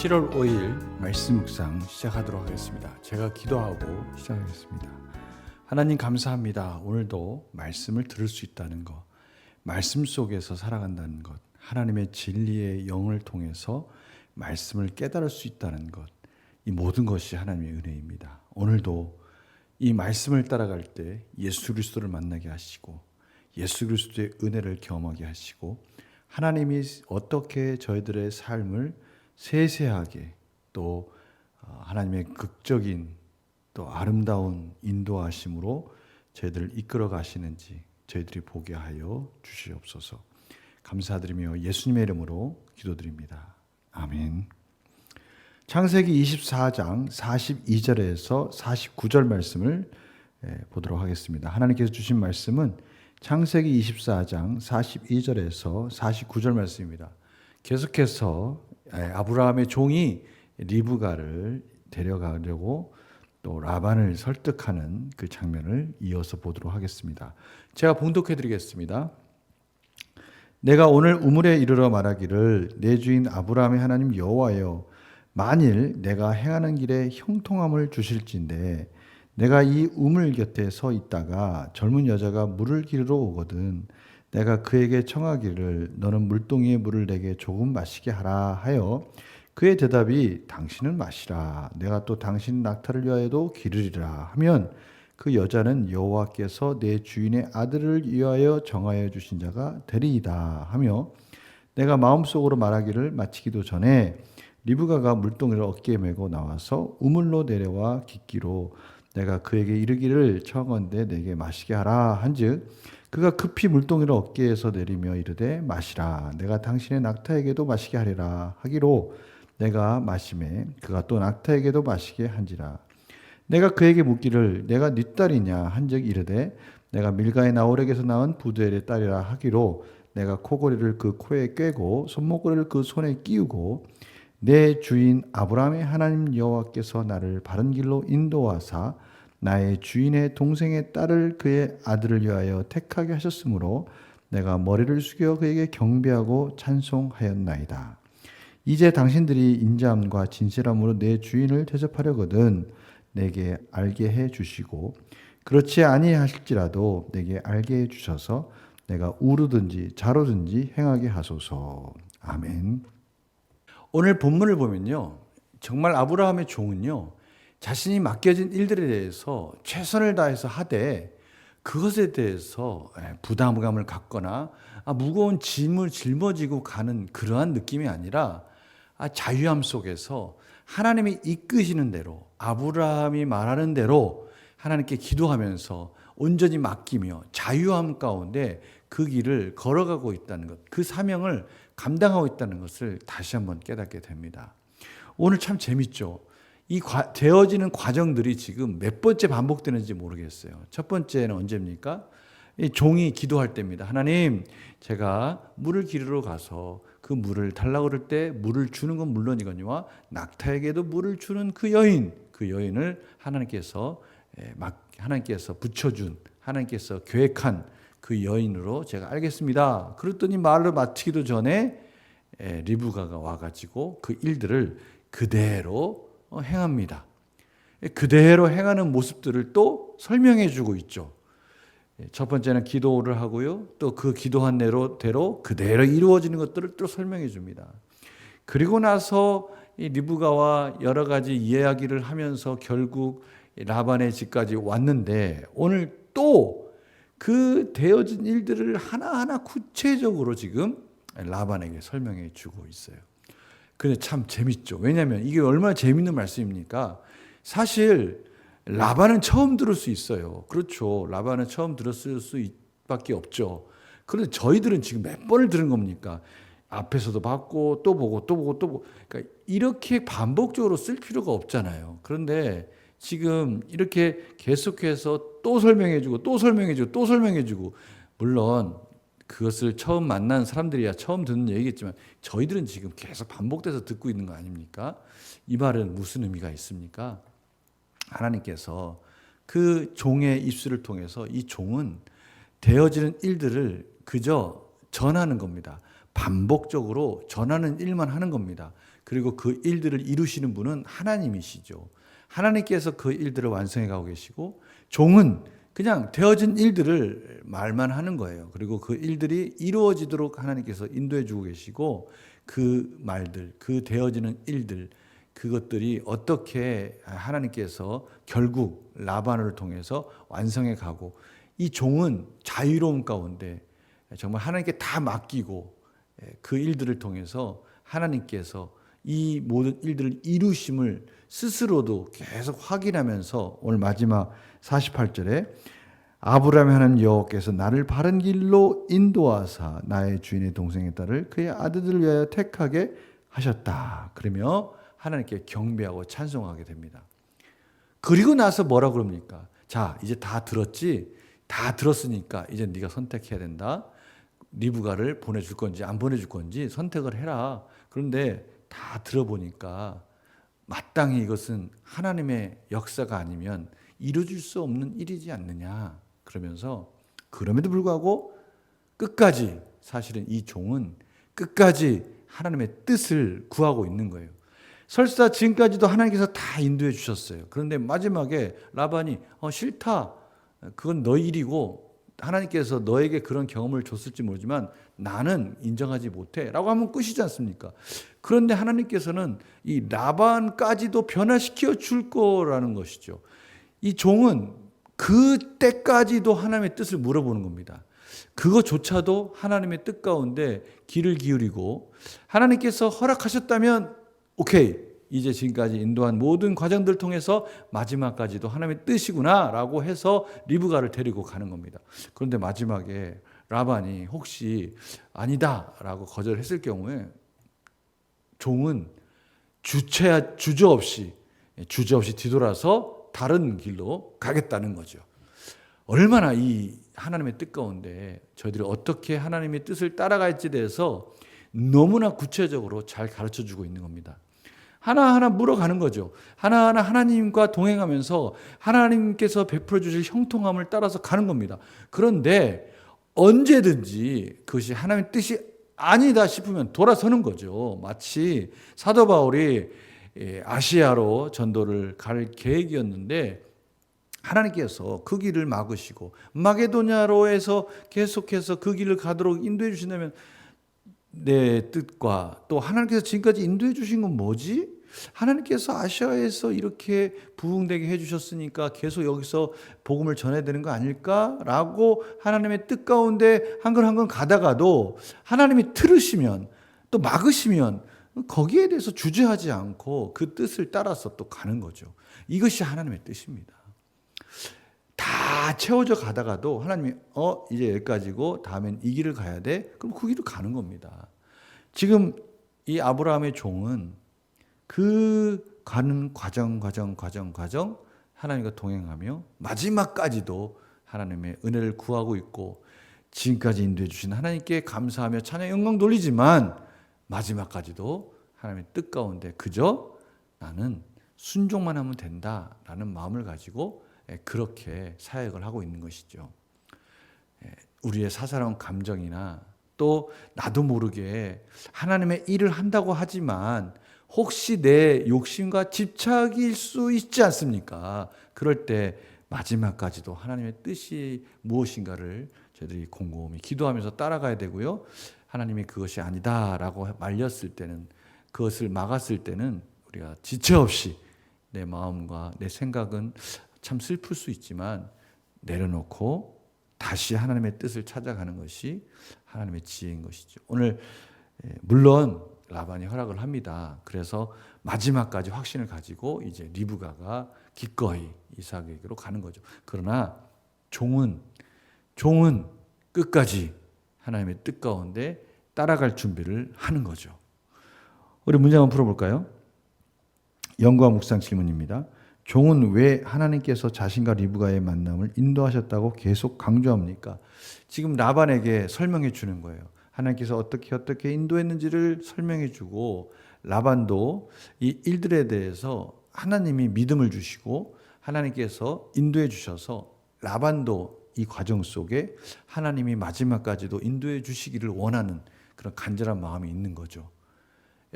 7월 5일 말씀 묵상 시작하도록 하겠습니다. 제가 기도하고 시작하겠습니다. 하나님 감사합니다. 오늘도 말씀을 들을 수 있다는 것, 말씀 속에서 살아간다는 것, 하나님의 진리의 영을 통해서 말씀을 깨달을 수 있다는 것, 이 모든 것이 하나님의 은혜입니다. 오늘도 이 말씀을 따라갈 때 예수 그리스도를 만나게 하시고 예수 그리스도의 은혜를 경험하게 하시고 하나님이 어떻게 저희들의 삶을 세세하게 또 하나님의 극적인 또 아름다운 인도하심으로 저희들을 이끌어 가시는지 저희들이 보게 하여 주시옵소서. 감사드리며 예수님의 이름으로 기도드립니다. 아멘. 창세기 24장 42절에서 49절 말씀을 보도록 하겠습니다. 하나님께서 주신 말씀은 창세기 24장 42절에서 49절 말씀입니다. 계속해서 아브라함의 종이 리브가를 데려가려고 또 라반을 설득하는 그 장면을 이어서 보도록 하겠습니다. 제가 봉독해 드리겠습니다. 내가 오늘 우물에 이르러 말하기를 내 주인 아브라함의 하나님 여호와여, 만일 내가 행하는 길에 형통함을 주실진데 내가 이 우물 곁에 서 있다가 젊은 여자가 물을 기르러 오거든 내가 그에게 청하기를 너는 물동이의 물을 내게 조금 마시게 하라 하여 그의 대답이 당신은 마시라 내가 또 당신 낙타를 위하여도 기르리라 하면 그 여자는 여호와께서 내 주인의 아들을 위하여 정하여 주신 자가 되리이다 하며 내가 마음속으로 말하기를 마치기도 전에 리브가가 물동이를 어깨에 메고 나와서 우물로 내려와 깃기로 내가 그에게 이르기를 청하건대 내게 마시게 하라 한즉 그가 급히 물동이를 어깨에서 내리며 이르되 마시라 내가 당신의 낙타에게도 마시게 하리라 하기로 내가 마시매 그가 또 낙타에게도 마시게 한지라 내가 그에게 묻기를 내가 네 딸이냐 한즉 이르되 내가 밀가의 나홀에게서 낳은 부두엘의 딸이라 하기로 내가 코고리를 그 코에 꿰고 손목고리를 그 손에 끼우고 내 주인 아브라함의 하나님 여호와께서 나를 바른 길로 인도하사 나의 주인의 동생의 딸을 그의 아들을 위하여 택하게 하셨으므로 내가 머리를 숙여 그에게 경배하고 찬송하였나이다. 이제 당신들이 인자함과 진실함으로 내 주인을 대접하려거든 내게 알게 해 주시고 그렇지 아니하실지라도 내게 알게 해 주셔서 내가 우르든지 좌로든지 행하게 하소서. 아멘. 오늘 본문을 보면요, 정말 아브라함의 종은요 자신이 맡겨진 일들에 대해서 최선을 다해서 하되 그것에 대해서 부담감을 갖거나 무거운 짐을 짊어지고 가는 그러한 느낌이 아니라 자유함 속에서 하나님이 이끄시는 대로 아브라함이 말하는 대로 하나님께 기도하면서 온전히 맡기며 자유함 가운데 그 길을 걸어가고 있다는 것, 그 사명을 감당하고 있다는 것을 다시 한번 깨닫게 됩니다. 오늘 참 재밌죠. 이 되어지는 과정들이 지금 몇 번째 반복되는지 모르겠어요. 첫 번째는 언제입니까? 이 종이 기도할 때입니다. 하나님, 제가 물을 기르러 가서 그 물을 달라고 그럴 때 물을 주는 건 물론이거니와 낙타에게도 물을 주는 그 여인을 하나님께서 붙여준, 하나님께서 계획한 그 여인으로 제가 알겠습니다. 그랬더니 말을 마치기도 전에 리브가가 와가지고 그 일들을 그대로 행합니다. 그대로 행하는 모습들을 또 설명해 주고 있죠. 첫 번째는 기도를 하고요. 또 그 기도한 대로 그대로 이루어지는 것들을 또 설명해 줍니다. 그리고 나서 이 리브가와 여러 가지 이야기를 하면서 결국 라반의 집까지 왔는데 오늘 또 그 되어진 일들을 하나하나 구체적으로 지금 라반에게 설명해 주고 있어요. 근데 참 재밌죠. 왜냐하면 이게 얼마나 재밌는 말씀입니까? 사실 라반은 처음 들을 수 있어요. 그렇죠. 라반은 처음 들었을 수밖에 없죠. 그런데 저희들은 지금 몇 번을 들은 겁니까? 앞에서도 봤고 또 보고 또 보고 또 보고. 그러니까 이렇게 반복적으로 쓸 필요가 없잖아요. 그런데 지금 이렇게 계속해서 또 설명해주고 또 설명해주고 또 설명해주고, 물론 그것을 처음 만난 사람들이야 처음 듣는 얘기겠지만 저희들은 지금 계속 반복돼서 듣고 있는 거 아닙니까? 이 말은 무슨 의미가 있습니까? 하나님께서 그 종의 입술을 통해서 이 종은 되어지는 일들을 그저 전하는 겁니다. 반복적으로 전하는 일만 하는 겁니다. 그리고 그 일들을 이루시는 분은 하나님이시죠. 하나님께서 그 일들을 완성해 가고 계시고 종은 그냥 되어진 일들을 말만 하는 거예요. 그리고 그 일들이 이루어지도록 하나님께서 인도해 주고 계시고 그 말들, 그 되어지는 일들, 그것들이 어떻게 하나님께서 결국 라반을 통해서 완성해 가고 이 종은 자유로움 가운데 정말 하나님께 다 맡기고 그 일들을 통해서 하나님께서 이 모든 일들을 이루심을 스스로도 계속 확인하면서 오늘 마지막 48절에 아브라함이 하는 여호와께서 나를 바른 길로 인도하사 나의 주인의 동생의 딸을 그의 아들들을 위하여 택하게 하셨다. 그러며 하나님께 경배하고 찬송하게 됩니다. 그리고 나서 뭐라 그럽니까? 자, 이제 다 들었지? 다 들었으니까 이제 네가 선택해야 된다. 리브가를 보내줄 건지 안 보내줄 건지 선택을 해라. 그런데 다 들어보니까 마땅히 이것은 하나님의 역사가 아니면 이루어질 수 없는 일이지 않느냐. 그러면서 그럼에도 불구하고 끝까지 사실은 이 종은 끝까지 하나님의 뜻을 구하고 있는 거예요. 설사 지금까지도 하나님께서 다 인도해 주셨어요. 그런데 마지막에 라반이 싫다. 그건 너 일이고 하나님께서 너에게 그런 경험을 줬을지 모르지만 나는 인정하지 못해 라고 하면 끝이지 않습니까? 그런데 하나님께서는 이 라반까지도 변화시켜 줄 거라는 것이죠. 이 종은 그때까지도 하나님의 뜻을 물어보는 겁니다. 그것조차도 하나님의 뜻 가운데 귀를 기울이고 하나님께서 허락하셨다면 오케이, 이제 지금까지 인도한 모든 과정들을 통해서 마지막까지도 하나님의 뜻이구나 라고 해서 리브가를 데리고 가는 겁니다. 그런데 마지막에 라반이 혹시 아니다 라고 거절했을 경우에 종은 주저없이 뒤돌아서 다른 길로 가겠다는 거죠. 얼마나 이 하나님의 뜻 가운데 저희들이 어떻게 하나님의 뜻을 따라갈지에 대해서 너무나 구체적으로 잘 가르쳐주고 있는 겁니다. 하나하나 물어가는 거죠. 하나하나 하나님과 동행하면서 하나님께서 베풀어 주실 형통함을 따라서 가는 겁니다. 그런데 언제든지 그것이 하나님의 뜻이 아니다 싶으면 돌아서는 거죠. 마치 사도 바울이 아시아로 전도를 갈 계획이었는데 하나님께서 그 길을 막으시고 마게도냐로에서 계속해서 그 길을 가도록 인도해 주신다면 내 뜻과 또 하나님께서 지금까지 인도해 주신 건 뭐지? 하나님께서 아시아에서 이렇게 부흥되게 해주셨으니까 계속 여기서 복음을 전해야 되는 거 아닐까라고 하나님의 뜻 가운데 한 걸 한 걸 가다가도 하나님이 틀으시면 또 막으시면 거기에 대해서 주저하지 않고 그 뜻을 따라서 또 가는 거죠. 이것이 하나님의 뜻입니다. 다 채워져 가다가도 하나님이 이제 여기까지고 다음엔 이 길을 가야 돼. 그럼 그 길을 가는 겁니다. 지금 이 아브라함의 종은 그 가는 과정 하나님과 동행하며 마지막까지도 하나님의 은혜를 구하고 있고 지금까지 인도해 주신 하나님께 감사하며 찬양 영광 돌리지만 마지막까지도 하나님의 뜻 가운데 그저 나는 순종만 하면 된다라는 마음을 가지고 그렇게 사역을 하고 있는 것이죠. 우리의 사사로운 감정이나 또 나도 모르게 하나님의 일을 한다고 하지만 혹시 내 욕심과 집착일 수 있지 않습니까? 그럴 때 마지막까지도 하나님의 뜻이 무엇인가를 저희들이 곰곰이 기도하면서 따라가야 되고요. 하나님이 그것이 아니다라고 말렸을 때는, 그것을 막았을 때는 우리가 지체 없이 내 마음과 내 생각은 참 슬플 수 있지만 내려놓고 다시 하나님의 뜻을 찾아가는 것이 하나님의 지혜인 것이죠. 오늘 물론 라반이 허락을 합니다. 그래서 마지막까지 확신을 가지고 이제 리브가가 기꺼이 이삭에게로 가는 거죠. 그러나 종은 끝까지 하나님의 뜻 가운데 따라갈 준비를 하는 거죠. 우리 문제 한번 풀어볼까요? 연구와 묵상 질문입니다. 종은 왜 하나님께서 자신과 리브가의 만남을 인도하셨다고 계속 강조합니까? 지금 라반에게 설명해 주는 거예요. 하나님께서 어떻게 인도했는지를 설명해 주고 라반도 이 일들에 대해서 하나님이 믿음을 주시고 하나님께서 인도해 주셔서 라반도 이 과정 속에 하나님이 마지막까지도 인도해 주시기를 원하는 그런 간절한 마음이 있는 거죠.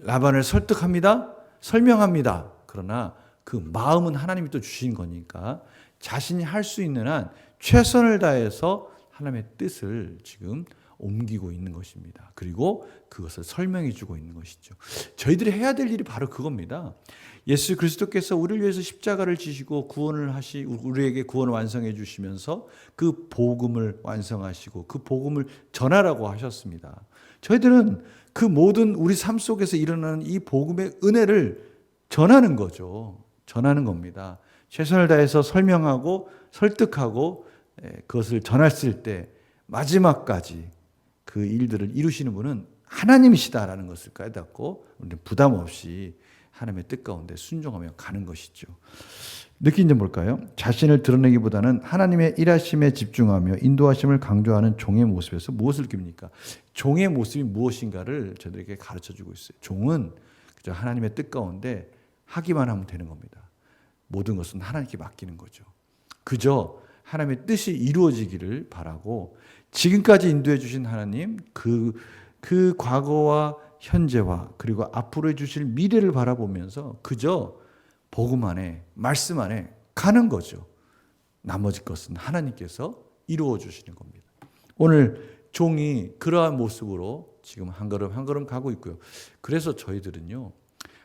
라반을 설득합니다. 설명합니다. 그러나 그 마음은 하나님이 또 주신 거니까 자신이 할 수 있는 한 최선을 다해서 하나님의 뜻을 지금 옮기고 있는 것입니다. 그리고 그것을 설명해 주고 있는 것이죠. 저희들이 해야 될 일이 바로 그겁니다. 예수 그리스도께서 우리를 위해서 십자가를 지시고 우리에게 구원을 완성해 주시면서 그 복음을 완성하시고 그 복음을 전하라고 하셨습니다. 저희들은 그 모든 우리 삶 속에서 일어나는 이 복음의 은혜를 전하는 거죠. 전하는 겁니다. 최선을 다해서 설명하고 설득하고 그것을 전했을 때 마지막까지 그 일들을 이루시는 분은 하나님이시다라는 것을 깨닫고 우리는 부담 없이 하나님의 뜻 가운데 순종하며 가는 것이죠. 느낀 점 뭘까요? 자신을 드러내기보다는 하나님의 일하심에 집중하며 인도하심을 강조하는 종의 모습에서 무엇을 느낍니까? 종의 모습이 무엇인가를 저들에게 가르쳐주고 있어요. 종은 그저 하나님의 뜻 가운데 하기만 하면 되는 겁니다. 모든 것은 하나님께 맡기는 거죠. 그저 하나님의 뜻이 이루어지기를 바라고 지금까지 인도해 주신 하나님, 그 과거와 현재와 그리고 앞으로 해주실 미래를 바라보면서 그저 복음 안에, 말씀 안에 가는 거죠. 나머지 것은 하나님께서 이루어 주시는 겁니다. 오늘 종이 그러한 모습으로 지금 한 걸음 한 걸음 가고 있고요. 그래서 저희들은요,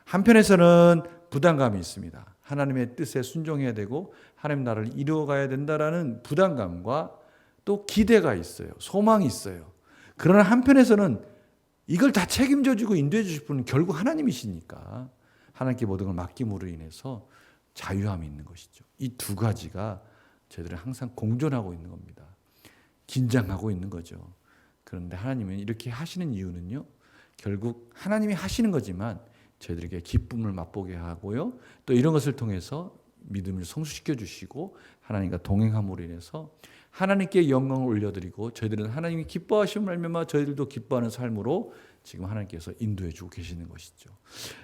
한편에서는 부담감이 있습니다. 하나님의 뜻에 순종해야 되고 하나님 나라를 이루어가야 된다라는 부담감과 또 기대가 있어요. 소망이 있어요. 그러나 한편에서는 이걸 다 책임져 주고 인도해 주실 분은 결국 하나님이시니까 하나님께 모든 걸 맡김으로 인해서 자유함이 있는 것이죠. 이 두 가지가 저희들은 항상 공존하고 있는 겁니다. 긴장하고 있는 거죠. 그런데 하나님은 이렇게 하시는 이유는요, 결국 하나님이 하시는 거지만 저희들에게 기쁨을 맛보게 하고요, 또 이런 것을 통해서 믿음을 성숙시켜 주시고 하나님과 동행함으로 인해서 하나님께 영광을 올려드리고 저희들은 하나님이 기뻐하시는 말미암아 저희들도 기뻐하는 삶으로 지금 하나님께서 인도해 주고 계시는 것이죠.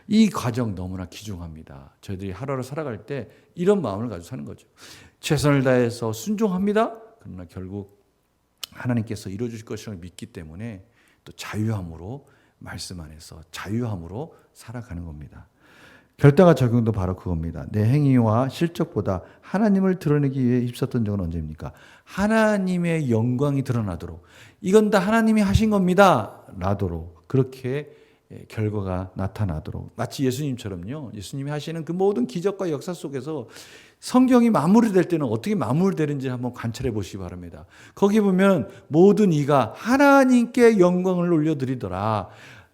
이 과정 너무나 귀중합니다. 저희들이 하루하루 살아갈 때 이런 마음을 가지고 사는 거죠. 최선을 다해서 순종합니다. 그러나 결국 하나님께서 이루어 주실 것을 믿기 때문에 또 자유함으로 말씀 안에서 자유함으로 살아가는 겁니다. 결단과 적용도 바로 그겁니다. 내 행위와 실적보다 하나님을 드러내기 위해 힘썼던 적은 언제입니까? 하나님의 영광이 드러나도록, 이건 다 하나님이 하신 겁니다 라도록, 그렇게 결과가 나타나도록, 마치 예수님처럼요, 예수님이 하시는 그 모든 기적과 역사 속에서 성경이 마무리될 때는 어떻게 마무리되는지 한번 관찰해 보시기 바랍니다. 거기 보면 모든 이가 하나님께 영광을 올려드리더라.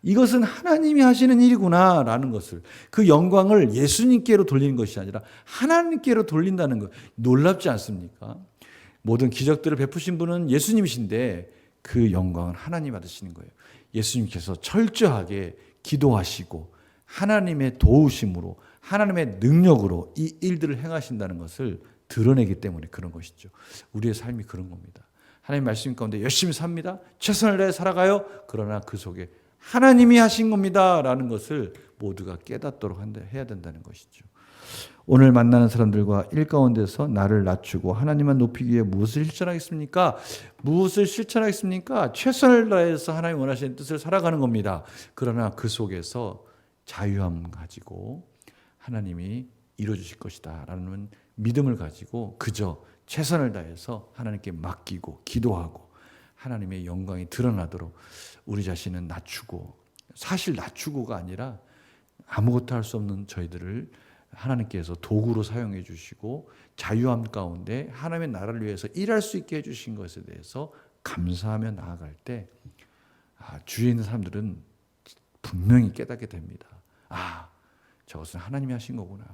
이것은 하나님이 하시는 일이구나 라는 것을, 그 영광을 예수님께로 돌리는 것이 아니라 하나님께로 돌린다는 것, 놀랍지 않습니까? 모든 기적들을 베푸신 분은 예수님이신데 그 영광은 하나님 받으시는 거예요. 예수님께서 철저하게 기도하시고 하나님의 도우심으로 하나님의 능력으로 이 일들을 행하신다는 것을 드러내기 때문에 그런 것이죠. 우리의 삶이 그런 겁니다. 하나님 말씀 가운데 열심히 삽니다. 최선을 다해 살아가요. 그러나 그 속에 하나님이 하신 겁니다 라는 것을 모두가 깨닫도록 해야 된다는 것이죠. 오늘 만나는 사람들과 일 가운데서 나를 낮추고 하나님만 높이기 위해 무엇을 실천하겠습니까? 무엇을 실천하겠습니까? 최선을 다해서 하나님 원하시는 뜻을 살아가는 겁니다. 그러나 그 속에서 자유함 가지고 하나님이 이루어 주실 것이다 라는 믿음을 가지고 그저 최선을 다해서 하나님께 맡기고 기도하고 하나님의 영광이 드러나도록 우리 자신은 낮추고, 사실 낮추고가 아니라 아무것도 할 수 없는 저희들을 하나님께서 도구로 사용해 주시고 자유함 가운데 하나님의 나라를 위해서 일할 수 있게 해주신 것에 대해서 감사하며 나아갈 때 주위에 있는 사람들은 분명히 깨닫게 됩니다. 저것은 하나님이 하신 거구나.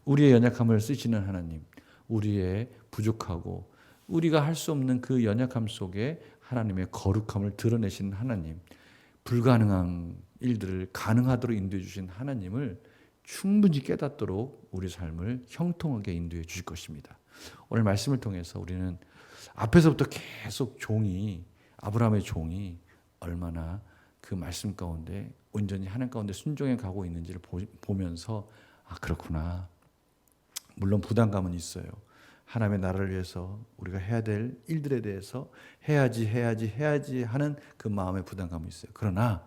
우리의 연약함을 쓰시는 하나님, 우리의 부족하고 우리가 할 수 없는 그 연약함 속에 하나님의 거룩함을 드러내시는 하나님, 불가능한 일들을 가능하도록 인도해 주신 하나님을 충분히 깨닫도록 우리 삶을 형통하게 인도해 주실 것입니다. 오늘 말씀을 통해서 우리는 앞에서부터 계속 아브라함의 종이 얼마나 그 말씀 가운데 온전히 하나님 가운데 순종해 가고 있는지를 보면서 그렇구나. 물론 부담감은 있어요. 하나님의 나라를 위해서 우리가 해야 될 일들에 대해서 해야지 하는 그 마음의 부담감이 있어요. 그러나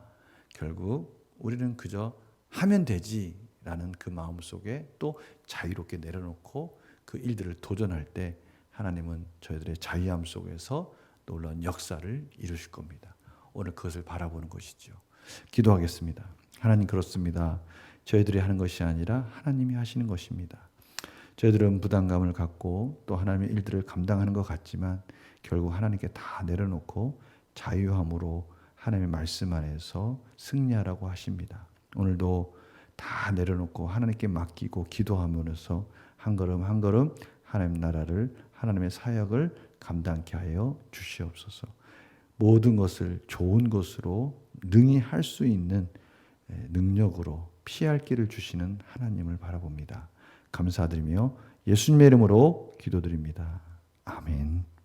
결국 우리는 그저 하면 되지라는 그 마음 속에 또 자유롭게 내려놓고 그 일들을 도전할 때 하나님은 저희들의 자유함 속에서 놀라운 역사를 이루실 겁니다. 오늘 그것을 바라보는 것이죠. 기도하겠습니다. 하나님, 그렇습니다. 저희들이 하는 것이 아니라 하나님이 하시는 것입니다. 저희들은 부담감을 갖고 또 하나님의 일들을 감당하는 것 같지만 결국 하나님께 다 내려놓고 자유함으로 하나님의 말씀 안에서 승리하라고 하십니다. 오늘도 다 내려놓고 하나님께 맡기고 기도하면서 한 걸음 한 걸음 하나님 나라를, 하나님의 사역을 감당케 하여 주시옵소서. 모든 것을 좋은 것으로 능히 할 수 있는 능력으로 피할 길을 주시는 하나님을 바라봅니다. 감사드리며 예수님의 이름으로 기도드립니다. 아멘.